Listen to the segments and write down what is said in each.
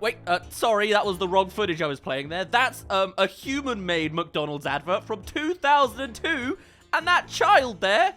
wait, sorry, that was the wrong footage I was playing there. That's, a human-made McDonald's advert from 2002, and that child there,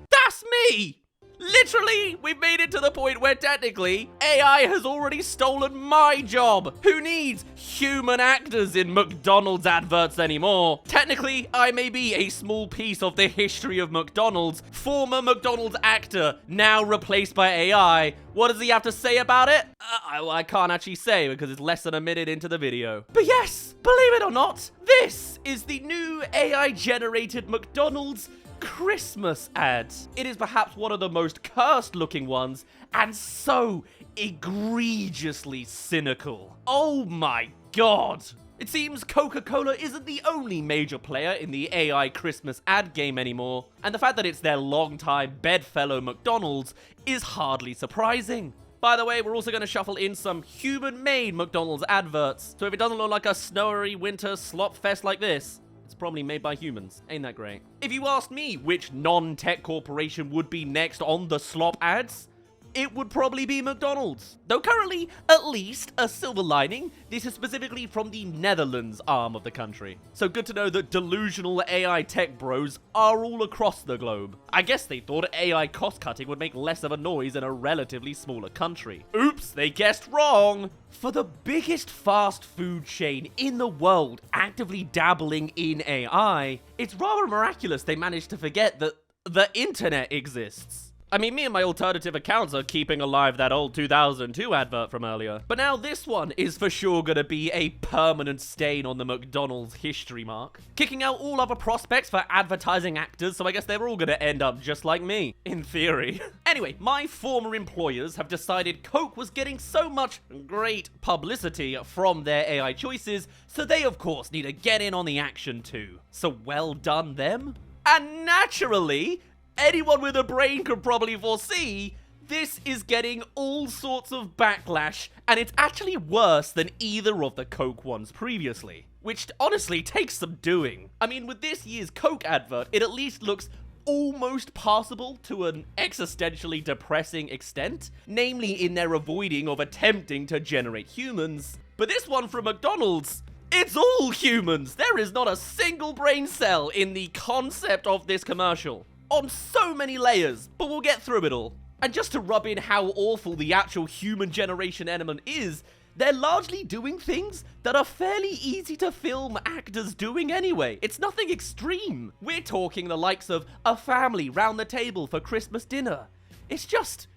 that's me! Literally, we've made it to the point where technically, AI has already stolen my job. Who needs human actors in McDonald's adverts anymore? Technically, I may be a small piece of the history of McDonald's. Former McDonald's actor, now replaced by AI. What does he have to say about it? I can't actually say because it's less than a minute into the video. But yes, believe it or not, this is the new AI-generated McDonald's Christmas ad. It is perhaps one of the most cursed looking ones and so egregiously cynical. Oh my god. It seems Coca Cola isn't the only major player in the AI Christmas ad game anymore, and the fact that it's their longtime bedfellow McDonald's is hardly surprising. By the way, we're also going to shuffle in some human-made McDonald's adverts, so if it doesn't look like a snowy winter slop fest like this, it's probably made by humans. Ain't that great? If you asked me which non-tech corporation would be next on the slop ads, it would probably be McDonald's. Though currently, at least, a silver lining, this is specifically from the Netherlands arm of the country. So good to know that delusional AI tech bros are all across the globe. I guess they thought AI cost-cutting would make less of a noise in a relatively smaller country. Oops, they guessed wrong! For the biggest fast food chain in the world actively dabbling in AI, it's rather miraculous they managed to forget that the internet exists. I mean, me and my alternative accounts are keeping alive that old 2002 advert from earlier. But now this one is for sure gonna be a permanent stain on the McDonald's history mark, kicking out all other prospects for advertising actors, so I guess they're all gonna end up just like me, in theory. Anyway, my former employers have decided Coke was getting so much great publicity from their AI choices, so they of course need to get in on the action too. So well done them. And naturally, anyone with a brain could probably foresee this is getting all sorts of backlash, and it's actually worse than either of the Coke ones previously, which honestly takes some doing. I mean, with this year's Coke advert, it at least looks almost passable to an existentially depressing extent, namely in their avoiding of attempting to generate humans. But this one from McDonald's, it's all humans! There is not a single brain cell in the concept of this commercial. On so many layers, but we'll get through it all. And just to rub in how awful the actual human generation element is, they're largely doing things that are fairly easy to film actors doing anyway. It's nothing extreme. We're talking the likes of a family round the table for Christmas dinner. It's just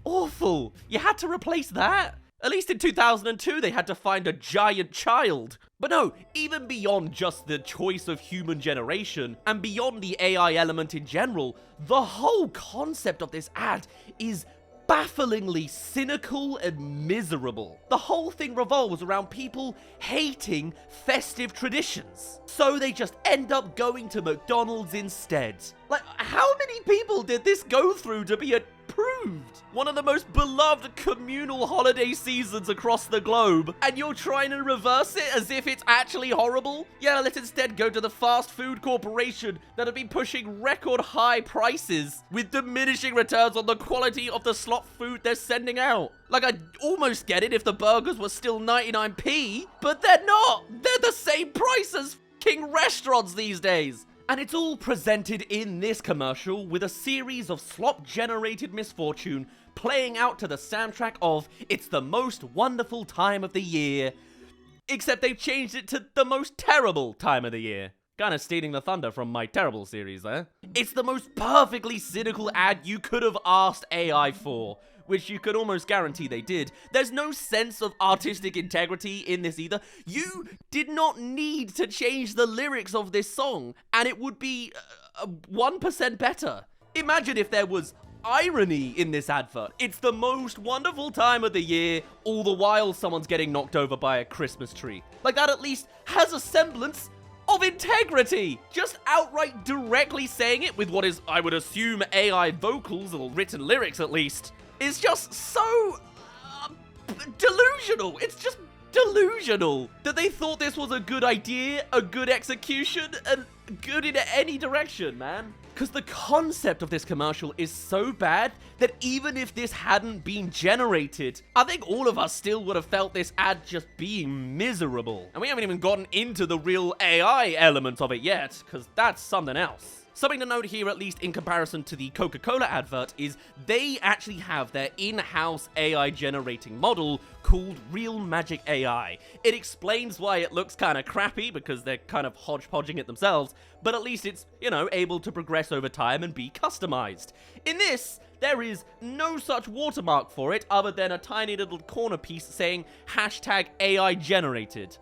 awful. You had to replace that. At least in 2002, they had to find a giant child. But no, even beyond just the choice of human generation, and beyond the AI element in general, the whole concept of this ad is bafflingly cynical and miserable. The whole thing revolves around people hating festive traditions, so they just end up going to McDonald's instead. Like, how many people did this go through to be approved? One of the most beloved communal holiday seasons across the globe, and you're trying to reverse it as if it's actually horrible? Yeah, let's instead go to the fast food corporation that have been pushing record high prices with diminishing returns on the quality of the slop food they're sending out. Like, I'd almost get it if the burgers were still 99p, but they're not! They're the same price as king restaurants these days! And it's all presented in this commercial with a series of slop-generated misfortune playing out to the soundtrack of It's the Most Wonderful Time of the Year, except they've changed it to The Most Terrible Time of the Year. Kind of stealing the thunder from my Terrible series there. It's the most perfectly cynical ad you could have asked AI for, which you could almost guarantee they did. There's no sense of artistic integrity in this either. You did not need to change the lyrics of this song, and it would be 1% better. Imagine if there was irony in this advert. It's the most wonderful time of the year, all the while someone's getting knocked over by a Christmas tree. Like, that at least has a semblance of integrity! Just outright directly saying it with what is, I would assume, AI vocals, or written lyrics at least, is just so delusional. It's just delusional that they thought this was a good idea, a good execution, and good in any direction, man. Because the concept of this commercial is so bad that even if this hadn't been generated, I think all of us still would have felt this ad just being miserable. And we haven't even gotten into the real AI element of it yet, because that's something else. Something to note here, at least in comparison to the Coca Cola advert, is they actually have their in-house AI generating model called Real Magic AI. It explains why it looks kind of crappy because they're kind of hodgepodging it themselves, but at least it's, you know, able to progress over time and be customized. In this, there is no such watermark for it other than a tiny little corner piece saying #AI generated.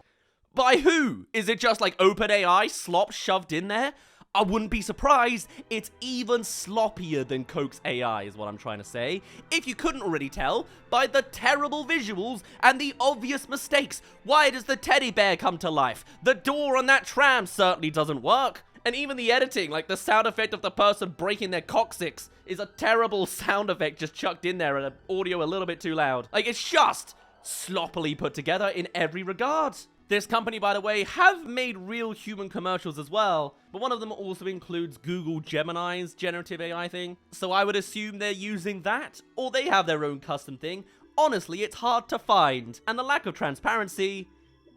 By who? Is it just like OpenAI slop shoved in there? I wouldn't be surprised. It's even sloppier than Coke's AI is what I'm trying to say. If you couldn't already tell by the terrible visuals and the obvious mistakes. Why does the teddy bear come to life? The door on that tram certainly doesn't work. And even the editing, like the sound effect of the person breaking their coccyx, is a terrible sound effect just chucked in there and audio a little bit too loud. Like, it's just sloppily put together in every regard. This company, by the way, have made real human commercials as well, but one of them also includes Google Gemini's generative AI thing, so I would assume they're using that, or they have their own custom thing. Honestly, it's hard to find, and the lack of transparency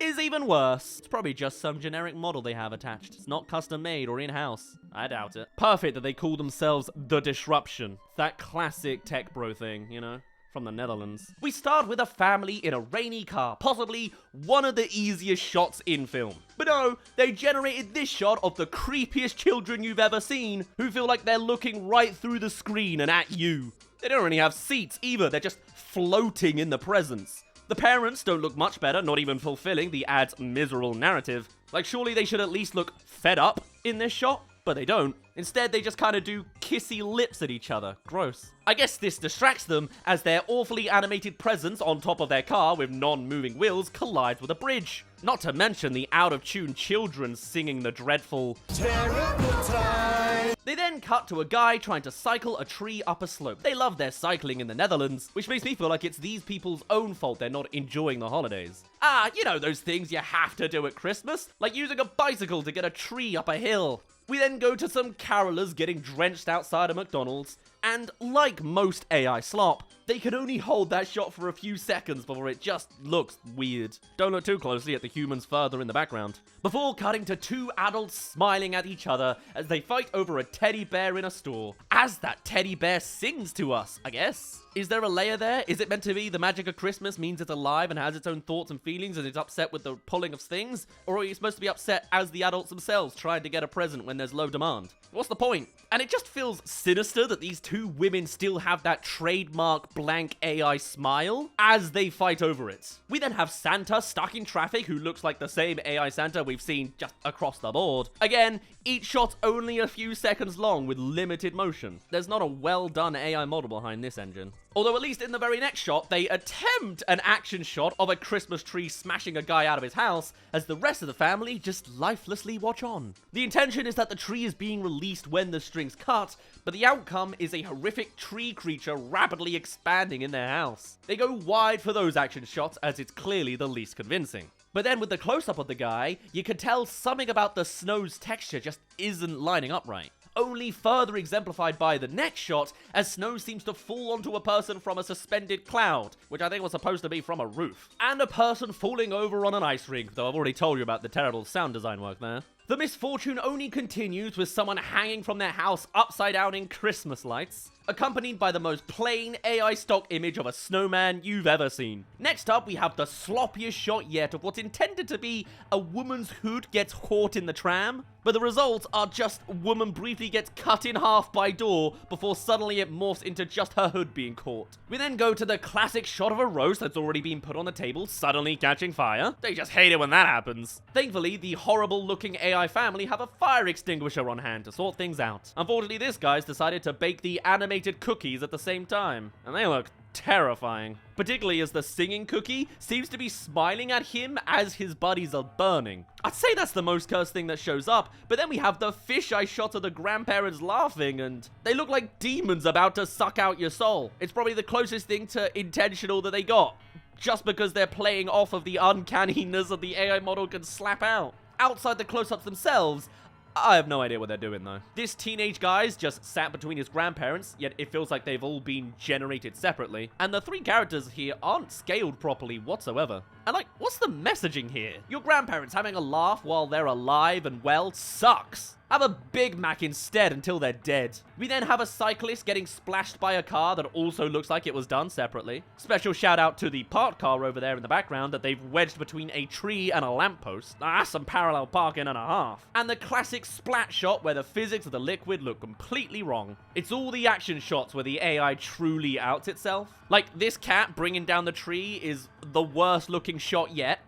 is even worse. It's probably just some generic model they have attached. It's not custom made or in-house. I doubt it. Perfect that they call themselves The Disruption. That classic tech bro thing, you know? From the Netherlands. We start with a family in a rainy car, possibly one of the easiest shots in film. But no, they generated this shot of the creepiest children you've ever seen, who feel like they're looking right through the screen and at you. They don't really have seats either, they're just floating in the presence. The parents don't look much better, not even fulfilling the ad's miserable narrative. Like, surely they should at least look fed up in this shot, but they don't. Instead, they just kind of do kissy lips at each other. Gross. I guess this distracts them as their awfully animated presence on top of their car with non-moving wheels collides with a bridge. Not to mention the out-of-tune children singing the dreadful Terrible Time. They then cut to a guy trying to cycle a tree up a slope. They love their cycling in the Netherlands, which makes me feel like it's these people's own fault they're not enjoying the holidays. Ah, you know those things you have to do at Christmas, like using a bicycle to get a tree up a hill. We then go to some carolers getting drenched outside a McDonald's, and like most AI slop, they can only hold that shot for a few seconds before it just looks weird. Don't look too closely at the humans further in the background. Before cutting to two adults smiling at each other as they fight over a teddy bear in a store. As that teddy bear sings to us, I guess. Is there a layer there? Is it meant to be the magic of Christmas means it's alive and has its own thoughts and feelings and it's upset with the pulling of things? Or are you supposed to be upset as the adults themselves trying to get a present when there's low demand? What's the point? And it just feels sinister that these two women still have that trademark blank AI smile as they fight over it. We then have Santa stuck in traffic who looks like the same AI Santa we've seen just across the board. Again, each shot's only a few seconds long with limited motion. There's not a well done AI model behind this engine. Although at least in the very next shot, they attempt an action shot of a Christmas tree smashing a guy out of his house as the rest of the family just lifelessly watch on. The intention is that the tree is being released when the strings cut, but the outcome is a horrific tree creature rapidly expanding in their house. They go wide for those action shots as it's clearly the least convincing. But then with the close-up of the guy, you can tell something about the snow's texture just isn't lining up right. Only further exemplified by the next shot, as snow seems to fall onto a person from a suspended cloud, which I think was supposed to be from a roof, and a person falling over on an ice rink, though I've already told you about the terrible sound design work there. The misfortune only continues with someone hanging from their house upside down in Christmas lights, accompanied by the most plain AI stock image of a snowman you've ever seen. Next up, we have the sloppiest shot yet of what's intended to be a woman's hood gets caught in the tram, but the results are just woman briefly gets cut in half by door before suddenly it morphs into just her hood being caught. We then go to the classic shot of a roast that's already been put on the table suddenly catching fire. They just hate it when that happens. Thankfully, the horrible looking AI family have a fire extinguisher on hand to sort things out. Unfortunately, this guy's decided to bake the animated cookies at the same time, and they look terrifying. Particularly as the singing cookie seems to be smiling at him as his buddies are burning. I'd say that's the most cursed thing that shows up, but then we have the fisheye shot of the grandparents laughing, and they look like demons about to suck out your soul. It's probably the closest thing to intentional that they got, just because they're playing off of the uncanniness that the AI model can slap out. Outside the close-ups themselves, I have no idea what they're doing, though. This teenage guy's just sat between his grandparents, yet it feels like they've all been generated separately. And the 3 characters here aren't scaled properly whatsoever. And like, what's the messaging here? Your grandparents having a laugh while they're alive and well sucks. Have a Big Mac instead until they're dead. We then have a cyclist getting splashed by a car that also looks like it was done separately. Special shout out to the parked car over there in the background that they've wedged between a tree and a lamppost. That's some parallel parking and a half. And the classic splat shot where the physics of the liquid look completely wrong. It's all the action shots where the AI truly outs itself. Like, this cat bringing down the tree is the worst looking shot yet.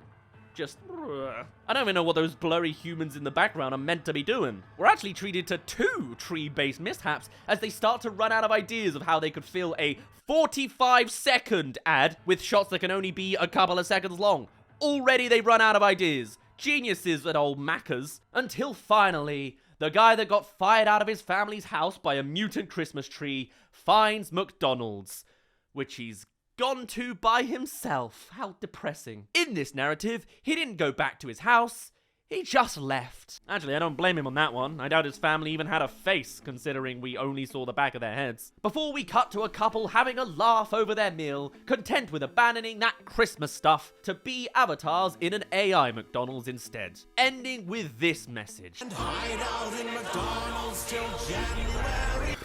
Just, I don't even know what those blurry humans in the background are meant to be doing. We're actually treated to 2 tree-based mishaps as they start to run out of ideas of how they could fill a 45-second ad with shots that can only be a couple of seconds long. Already they've run out of ideas. Geniuses at old Maccas. Until finally, the guy that got fired out of his family's house by a mutant Christmas tree finds McDonald's, which he's gone to by himself. How depressing. In this narrative, he didn't go back to his house, he just left. Actually, I don't blame him on that one. I doubt his family even had a face, considering we only saw the back of their heads. Before we cut to a couple having a laugh over their meal, content with abandoning that Christmas stuff to be avatars in an AI McDonald's instead. Ending with this message. And hide out in McDonald's till January.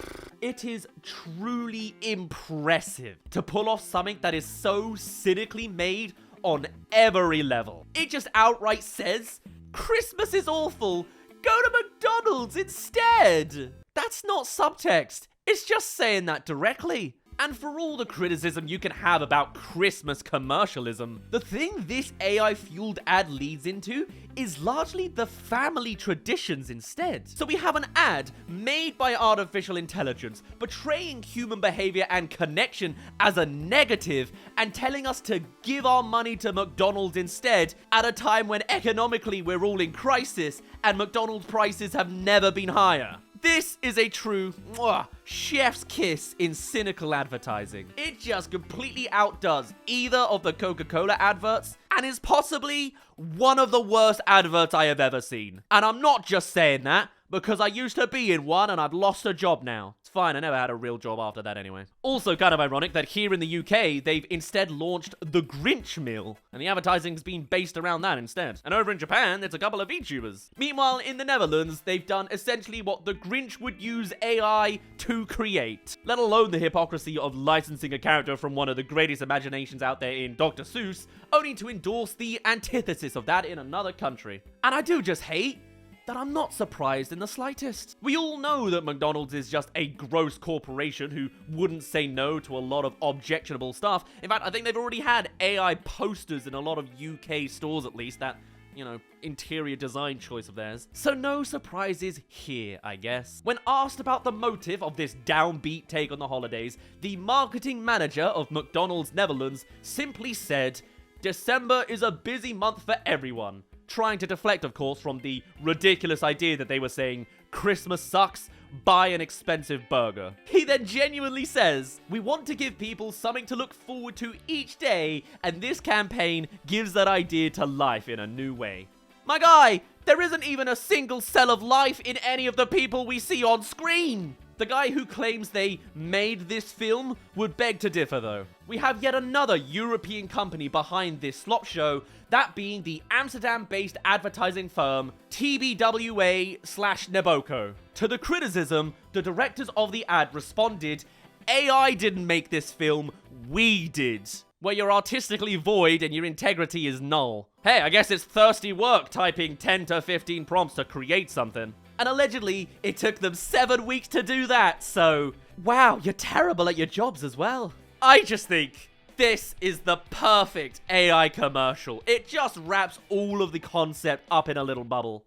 It is truly impressive to pull off something that is so cynically made on every level. It just outright says, Christmas is awful, go to McDonald's instead. That's not subtext, it's just saying that directly. And for all the criticism you can have about Christmas commercialism, the thing this AI-fueled ad leads into is largely the family traditions instead. So we have an ad made by artificial intelligence, portraying human behavior and connection as a negative and telling us to give our money to McDonald's instead at a time when economically we're all in crisis and McDonald's prices have never been higher. This is a true chef's kiss in cynical advertising. It just completely outdoes either of the Coca Cola adverts and is possibly one of the worst adverts I have ever seen. And I'm not just saying that because I used to be in one and I've lost a job now. It's fine, I never had a real job after that anyway. Also kind of ironic that here in the UK, they've instead launched the Grinch meal, and the advertising's been based around that instead. And over in Japan, it's a couple of VTubers. Meanwhile, in the Netherlands, they've done essentially what the Grinch would use AI to create. Let alone the hypocrisy of licensing a character from one of the greatest imaginations out there in Dr. Seuss, only to endorse the antithesis of that in another country. And I do just hate that I'm not surprised in the slightest. We all know that McDonald's is just a gross corporation who wouldn't say no to a lot of objectionable stuff. In fact, I think they've already had AI posters in a lot of UK stores at least, that, you know, interior design choice of theirs. So no surprises here, I guess. When asked about the motive of this downbeat take on the holidays, the marketing manager of McDonald's Netherlands simply said, "December is a busy month for everyone." Trying to deflect, of course, from the ridiculous idea that they were saying, Christmas sucks, buy an expensive burger. He then genuinely says, "We want to give people something to look forward to each day, and this campaign gives that idea to life in a new way." My guy, there isn't even a single cell of life in any of the people we see on screen. The guy who claims they made this film would beg to differ, though. We have yet another European company behind this Slop show, that being the Amsterdam-based advertising firm TBWA/Naboko. To the criticism, the directors of the ad responded, "AI didn't make this film, we did." Where you're artistically void and your integrity is null. Hey, I guess it's thirsty work typing 10 to 15 prompts to create something. And allegedly, it took them 7 weeks to do that, so wow, you're terrible at your jobs as well. I just think this is the perfect AI commercial. It just wraps all of the concept up in a little bubble.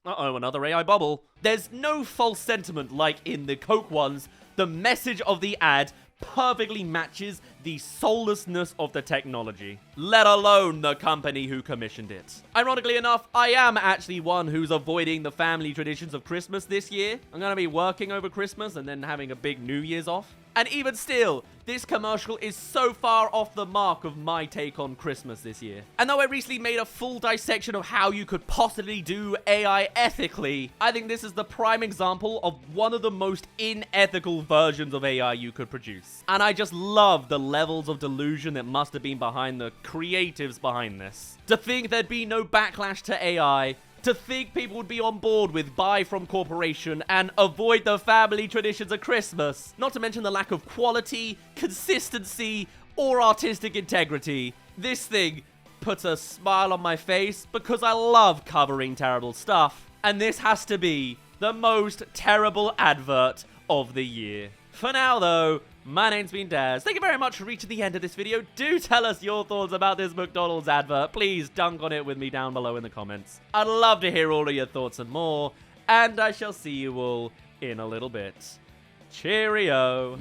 Uh-oh, another AI bubble. There's no false sentiment like in the Coke ones. The message of the ad perfectly matches the soullessness of the technology, let alone the company who commissioned it. Ironically enough, I am actually one who's avoiding the family traditions of Christmas this year. I'm gonna be working over Christmas and then having a big New Year's off. And even still, This commercial is so far off the mark of my take on Christmas this year. And though I recently made a full dissection of how you could possibly do AI ethically, I think this is the prime example of one of the most unethical versions of AI you could produce. And I just love the levels of delusion that must have been behind the creatives behind this. To think there'd be no backlash to AI, to think people would be on board with buy from corporation and avoid the family traditions of Christmas. Not to mention the lack of quality, consistency, or artistic integrity. This thing puts a smile on my face because I love covering terrible stuff. And this has to be the most terrible advert of the year. For now though, my name's been Daz. Thank you very much for reaching the end of this video. Do tell us your thoughts about this McDonald's advert. Please dunk on it with me down below in the comments. I'd love to hear all of your thoughts and more. And I shall see you all in a little bit. Cheerio.